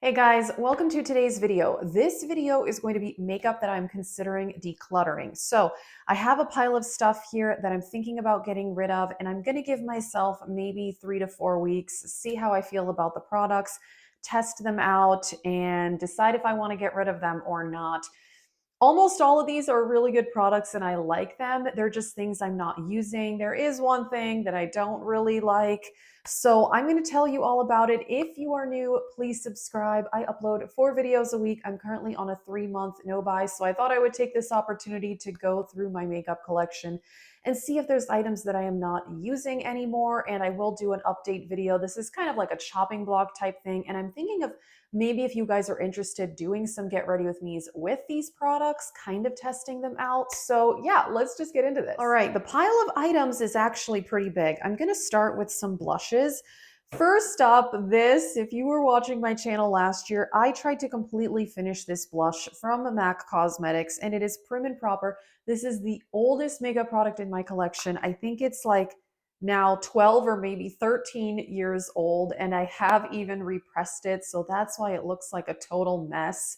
Hey guys, welcome to today's video. This video is going to be makeup that I'm considering decluttering. So I have a pile of stuff here that I'm thinking about getting rid of, and I'm going to give myself maybe 3 to 4 weeks, see how I feel about the products, test them out, and decide if I want to get rid of them or not. Almost all of these are really good products and I like them. They're just things I'm not using. There is one thing that I don't really like. So I'm going to tell you all about it. If you are new, please subscribe. I upload 4 videos a week. I'm currently on a 3-month no buy. So I thought I would take this opportunity to go through my makeup collection and see if there's items that I am not using anymore. And I will do an update video. This is kind of like a chopping block type thing. And I'm thinking of maybe if you guys are interested doing some get ready with me's with these products, kind of testing them out. So yeah, let's just get into this. All right, the pile of items is actually pretty big. I'm gonna start with some blushes. First up, this, if you were watching my channel last year, I tried to completely finish this blush from MAC Cosmetics and it is Prim and Proper. This is the oldest makeup product in my collection. I think it's like now 12 or maybe 13 years old, and I have even repressed it, so that's why it looks like a total mess.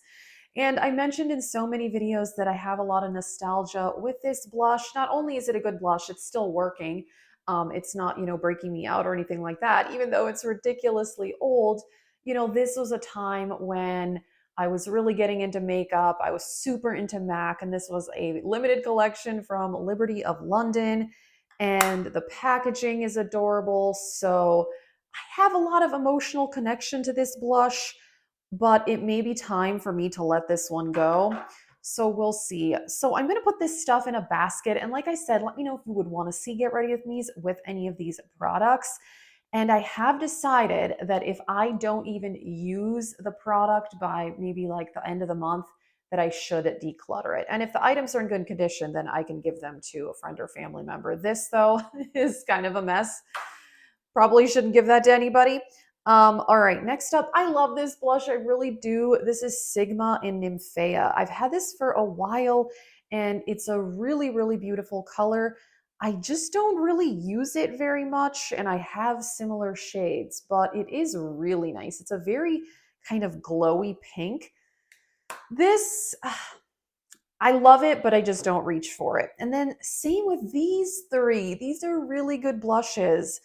And I mentioned in so many videos that I have a lot of nostalgia with this blush. Not only is it a good blush, it's still working. It's not, breaking me out or anything like that, even though it's ridiculously old. This was a time when I was really getting into makeup. I was super into MAC, and this was a limited collection from Liberty of London, and the packaging is adorable. So I have a lot of emotional connection to this blush, but it may be time for me to let this one go. So we'll see. So I'm going to put this stuff in a basket. And like I said, let me know if you would want to see Get Ready With Me's with any of these products. And I have decided that if I don't even use the product by maybe like the end of the month, that I should declutter it. And if the items are in good condition, then I can give them to a friend or family member. This, though, is kind of a mess. Probably shouldn't give that to anybody. All right, next up, I love this blush. I really do. This is Sigma in Nymphea. I've had this for a while, and it's a really, really beautiful color. I just don't really use it very much, and I have similar shades, but it is really nice. It's a very kind of glowy pink. This, I love it, but I just don't reach for it. And then same with these three. These are really good blushes.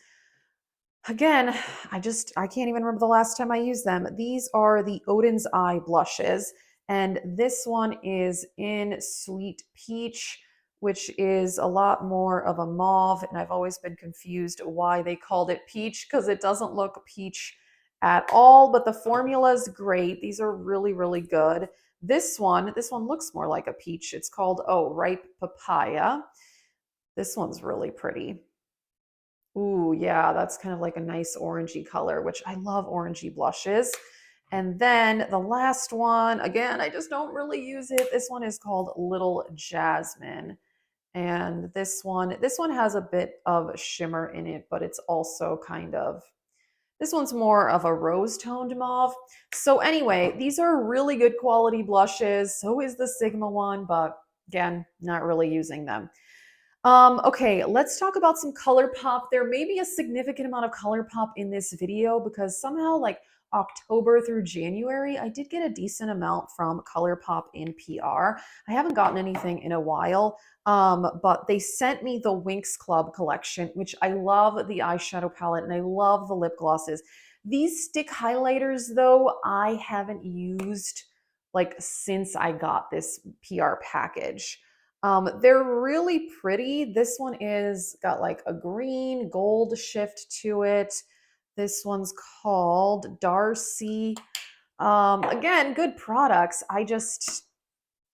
Again, I can't even remember the last time I used them. These are the Odens Eye blushes, and this one is in Sweet Peach, which is a lot more of a mauve, and I've always been confused why they called it peach because it doesn't look peach at all, but the formula is great. These are really, really good. This one looks more like a peach. It's called, Ripe Papaya. This one's really pretty. Ooh, yeah, that's kind of like a nice orangey color, which I love orangey blushes. And then the last one, again, I just don't really use it. This one is called Little Jasmine. And this one has a bit of shimmer in it, but it's also this one's more of a rose toned mauve. So anyway, these are really good quality blushes. So is the Sigma one, but again, not really using them. Okay, let's talk about some ColourPop. There may be a significant amount of ColourPop in this video because somehow like October through January, I did get a decent amount from ColourPop in PR. I haven't gotten anything in a while, but they sent me the Winx Club collection, which I love the eyeshadow palette and I love the lip glosses. These stick highlighters, though, I haven't used like since I got this PR package. They're really pretty. This one is got like a green gold shift to it. This one's called Darcy. Again, good products. I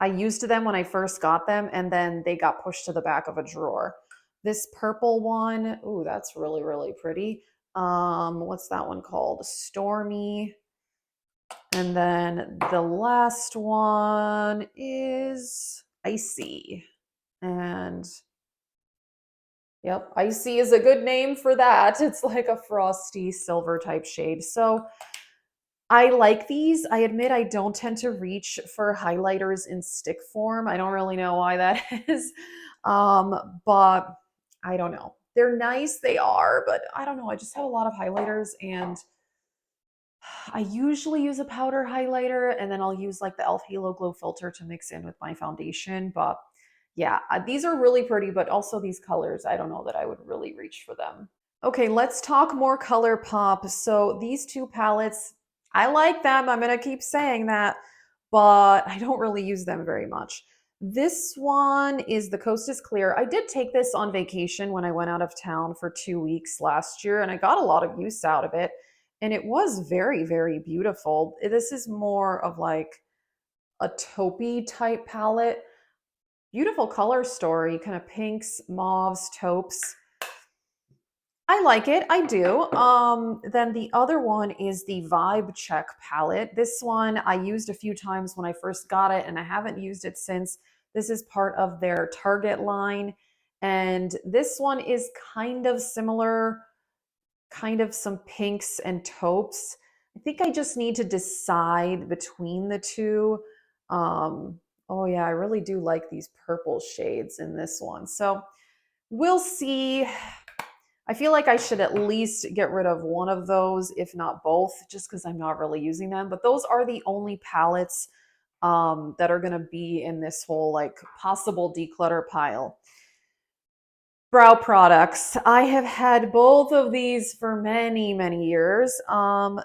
used them when I first got them and then they got pushed to the back of a drawer. This purple one, ooh, that's really, really pretty. What's that one called? Stormy. And then the last one is Icy. And yep, Icy is a good name for that. It's like a frosty silver type shade. So I like these. I admit I don't tend to reach for highlighters in stick form. I don't really know why that is. But I don't know. They're nice, they are, but I don't know. I just have a lot of highlighters and I usually use a powder highlighter and then I'll use like the e.l.f. Halo Glow filter to mix in with my foundation. But yeah, these are really pretty, but also these colors, I don't know that I would really reach for them. Okay, let's talk more ColourPop. So these two palettes, I like them. I'm gonna keep saying that, but I don't really use them very much. This one is the Coast is Clear. I did take this on vacation when I went out of town for 2 weeks last year, and I got a lot of use out of it. And it was very, very beautiful. This is more of like a taupey type palette. Beautiful color story, kind of pinks, mauves, taupes. I like it. I do. Then the other one is the Vibe Check palette. This one I used a few times when I first got it, and I haven't used it since. This is part of their Target line. And this one is kind of similar, kind of some pinks and taupes. I think I just need to decide between the two. Oh, yeah, I really do like these purple shades in this one. So we'll see. I feel like I should at least get rid of one of those, if not both, just because I'm not really using them. But those are the only palettes that are going to be in this whole like possible declutter pile. Brow products. I have had both of these for many, many years.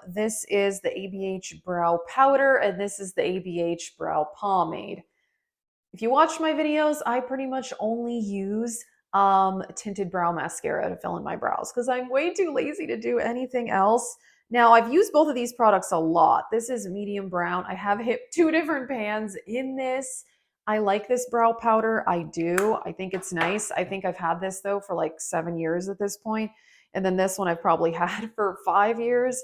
This is the ABH Brow Powder, and this is the ABH Brow Pomade. If you watch my videos, I pretty much only use tinted brow mascara to fill in my brows because I'm way too lazy to do anything else. Now, I've used both of these products a lot. This is medium brown. I have hit 2 different pans in this. I like this brow powder. I do. I think it's nice. I think I've had this though for like 7 years at this point. And then this one I've probably had for 5 years.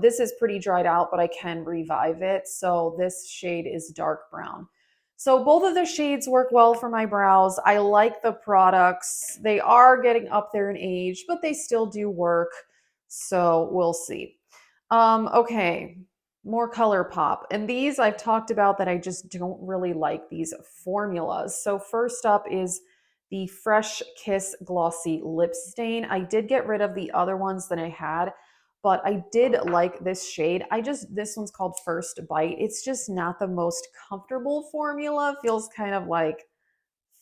This is pretty dried out, but I can revive it. So this shade is dark brown. So both of the shades work well for my brows. I like the products. They are getting up there in age, but they still do work. So we'll see. Okay, more ColourPop. And these I've talked about that I just don't really like these formulas. So first up is the Fresh Kiss Glossy Lip Stain. I did get rid of the other ones that I had, but I did like this shade. This one's called First Bite. It's just not the most comfortable formula. Feels kind of like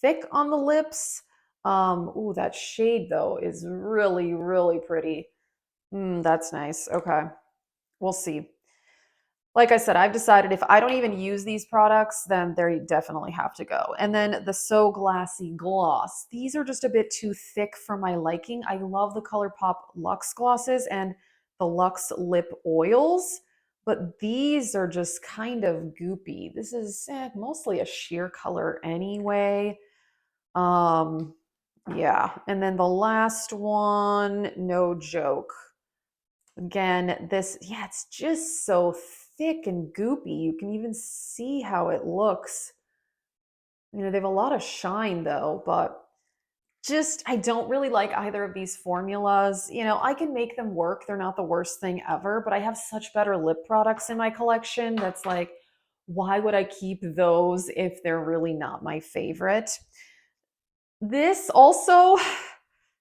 thick on the lips. Ooh, that shade though is really, really pretty. That's nice. Okay, we'll see. Like I said, I've decided if I don't even use these products, then they definitely have to go. And then the So Glassy Gloss. These are just a bit too thick for my liking. I love the ColourPop Luxe glosses and the Luxe lip oils, but these are just kind of goopy. This is mostly a sheer color anyway. Yeah. And then the last one, no joke. Again, yeah, it's just so thick and goopy. You can even see how it looks. You know, they have a lot of shine though, but just, I don't really like either of these formulas. You know, I can make them work. They're not the worst thing ever, but I have such better lip products in my collection that's like, why would I keep those if they're really not my favorite? This also,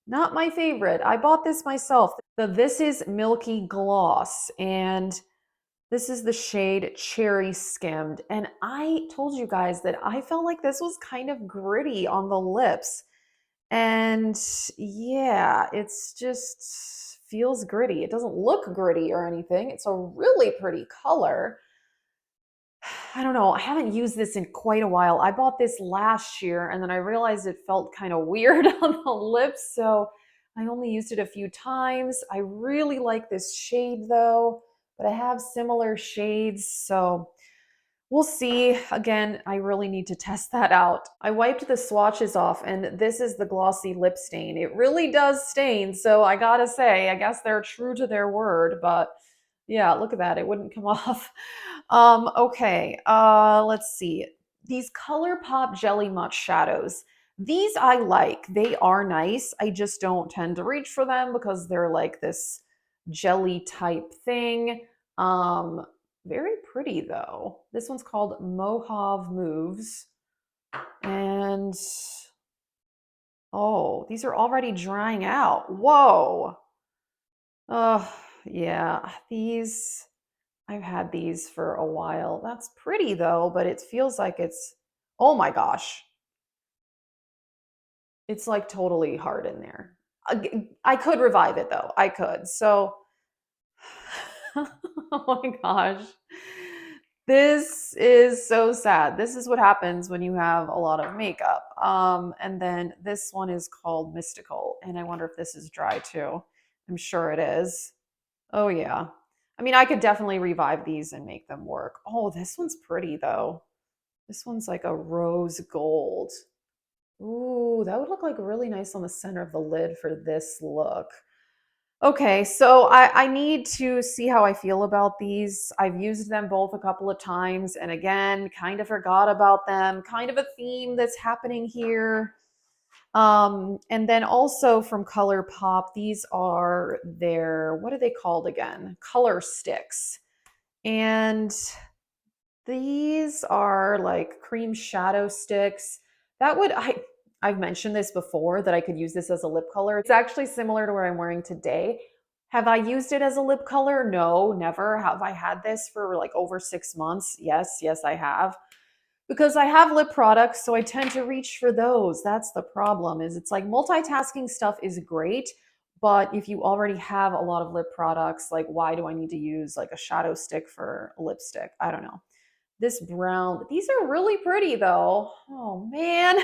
not my favorite. I bought this myself. This is Milky Gloss, and this is the shade Cherry Skimmed. And I told you guys that I felt like this was kind of gritty on the lips. And yeah, it's just feels gritty. It doesn't look gritty or anything. It's a really pretty color. I don't know. I haven't used this in quite a while. I bought this last year and then I realized it felt kind of weird on the lips. So I only used it a few times. I really like this shade though, but I have similar shades. So we'll see. Again, I really need to test that out. I wiped the swatches off and this is the glossy lip stain. It really does stain. So I gotta say, I guess they're true to their word, but yeah, look at that. It wouldn't come off. Okay, let's see. These ColourPop Jelly Much shadows. These I like. They are nice. I just don't tend to reach for them because they're like this jelly type thing. Very pretty though. This one's called Mojave Moves. And oh, these are already drying out. Whoa. Yeah, these, I've had these for a while. That's pretty though, but it feels like it's, oh my gosh, it's like totally hard in there. I could revive it though. I could. So, oh my gosh. This is so sad. This is what happens when you have a lot of makeup. And then this one is called Mystical, and I wonder if this is dry too. I'm sure it is. Oh yeah. I mean, I could definitely revive these and make them work. Oh, this one's pretty though. This one's like a rose gold. Ooh, that would look like really nice on the center of the lid for this look. Okay, so I need to see how I feel about these. I've used them both a couple of times, and again, kind of forgot about them. Kind of a theme that's happening here. And then also from ColourPop, these are their, what are they called again? Color sticks. And these are like cream shadow sticks. That would, I've mentioned this before that I could use this as a lip color. It's actually similar to what I'm wearing today. Have I used it as a lip color? No, never. Have I had this for like over 6 months? Yes, yes, I have. Because I have lip products, so I tend to reach for those. That's the problem, is it's like multitasking stuff is great, but if you already have a lot of lip products, like why do I need to use like a shadow stick for a lipstick? I don't know. This brown, these are really pretty though. Oh man.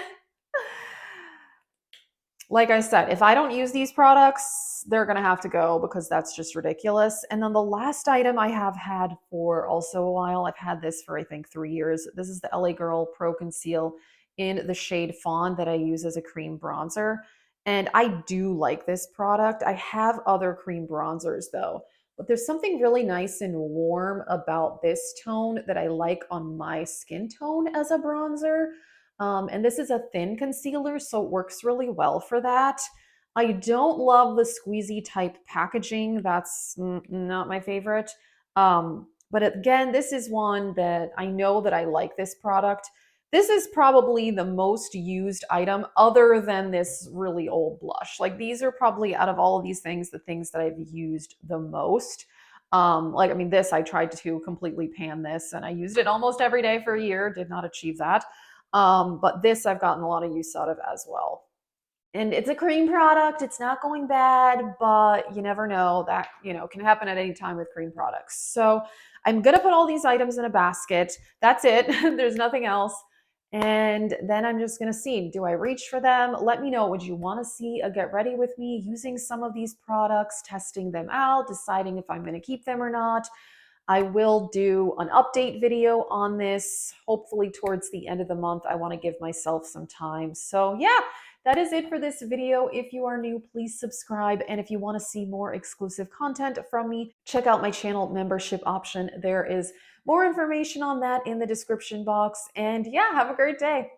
Like I said, if I don't use these products, they're going to have to go because that's just ridiculous. And then the last item I have had for also a while, I've had this for I think 3 years. This is the LA Girl Pro Conceal in the shade Fawn that I use as a cream bronzer. And I do like this product. I have other cream bronzers though, but there's something really nice and warm about this tone that I like on my skin tone as a bronzer. And this is a thin concealer, so it works really well for that. I don't love the squeezy type packaging. That's not my favorite. But again, this is one that I know that I like this product. This is probably the most used item other than this really old blush. Like these are probably out of all of these things, the things that I've used the most. Like, I mean, this, I tried to completely pan this and I used it almost every day for a year, did not achieve that. But this I've gotten a lot of use out of as well. And it's a cream product. It's not going bad, but you never know. That, can happen at any time with cream products. So I'm going to put all these items in a basket. That's it. There's nothing else. And then I'm just going to see, do I reach for them? Let me know. Would you want to see a get ready with me using some of these products, testing them out, deciding if I'm going to keep them or not? I will do an update video on this, hopefully towards the end of the month. I want to give myself some time. So yeah, that is it for this video. If you are new, please subscribe. And if you want to see more exclusive content from me, check out my channel membership option. There is more information on that in the description box. And yeah, have a great day.